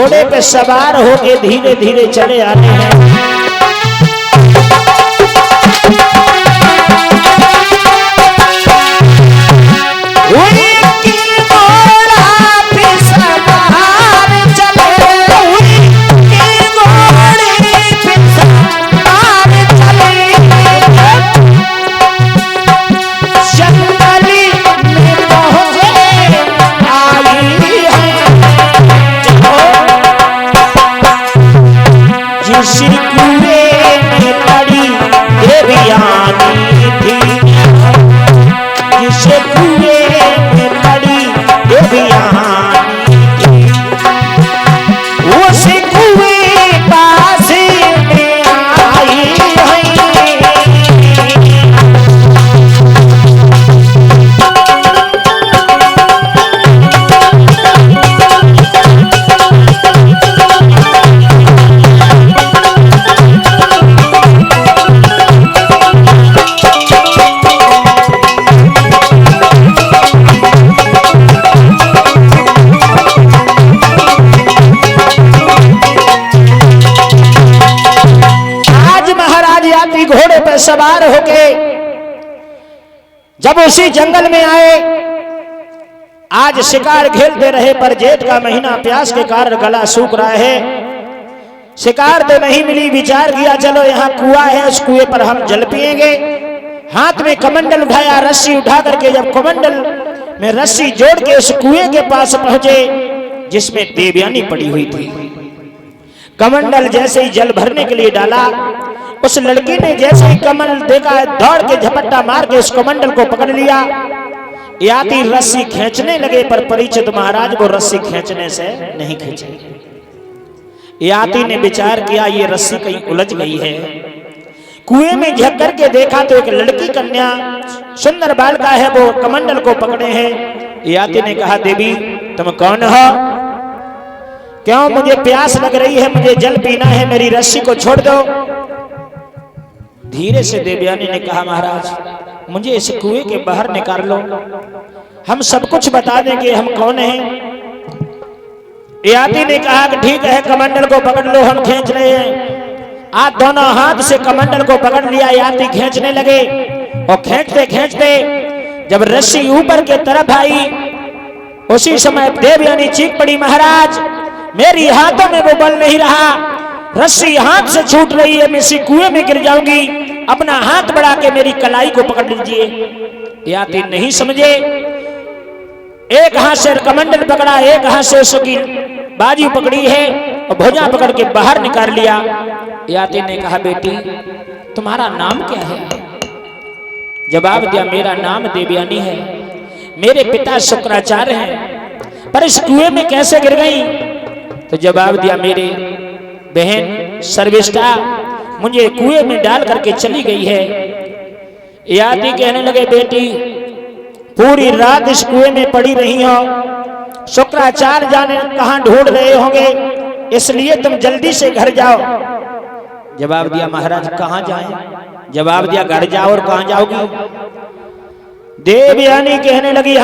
घोड़े पे सवार होके धीरे धीरे चले आ रहे हैं। घोड़े पर सवार होके जब उसी जंगल में आए, आज शिकार खेलते रहे पर जेठ का महीना प्यास के कारण गला सूख रहा है। शिकार तो नहीं मिली, विचार किया चलो यहाँ कुआं है, उस कुएं पर हम जल पिएंगे। हाथ में कमंडल उठाया, रस्सी उठा करके जब कमंडल में रस्सी जोड़ के उस कुएं के पास पहुंचे जिसमें देवयानी पड़ी हुई थी। कमंडल जैसे ही जल भरने के लिए डाला, उस लड़की ने जैसे ही कमंडल देखा, दौड़ के झपट्टा मार के उस कमंडल को पकड़ लिया। याती रस्सी खींचने लगे पर परीक्षित महाराज वो रस्सी खींचने से नहीं खींची। याती ने विचार किया ये रस्सी कहीं उलझ गई है। कुएं में झक करके देखा तो एक लड़की कन्या सुंदर बालिका है, वो कमंडल को पकड़े हैं। याती ने कहा देवी तुम कौन हो? क्यों? मुझे प्यास लग रही है, मुझे जल पीना है, मेरी रस्सी को छोड़ दो। धीरे से देवयानी ने कहा महाराज मुझे इस कुएं के बाहर निकाल लो, हम सब कुछ बता देंगे हम कौन हैं। याती ने कहा कि ठीक है, कमंडल को पकड़ लो, हम खींच रहे हैं। आप दोनों हाथ से कमंडल को पकड़ लिया, याती खींचने लगे और खींचते खींचते जब रस्सी ऊपर के तरफ आई, उसी समय देवयानी चीख पड़ी महाराज मेरी हाथों में वो बल नहीं रहा, रस्सी हाथ से छूट रही है, मैं इसी कुएं में गिर जाऊंगी, अपना हाथ बढ़ा के मेरी कलाई को पकड़ लीजिए। याती नहीं समझे, एक हाथ से कमंडल पकड़ा, एक हाथ से उसकी बाजू पकड़ी है और भुजा पकड़ के बाहर निकाल लिया। याती ने कहा बेटी तुम्हारा नाम क्या है? जवाब दिया मेरा नाम देवयानी है, मेरे पिता शुक्राचार्य हैं, पर इस कुएं में कैसे गिर गई? तो जवाब दिया मेरे बहन सर्विष्ठा मुझे कुएं में डाल करके चली गई है। याती कहने लगे बेटी पूरी रात इस कुएं में पड़ी रही हो, शुक्राचार्य जाने कहां ढूंढ रहे होंगे, इसलिए तुम जल्दी से घर जाओ। जवाब दिया महाराज कहां जाएं? जवाब दिया घर जाओ। और कहां जाओगी? देवयानी कहने लगी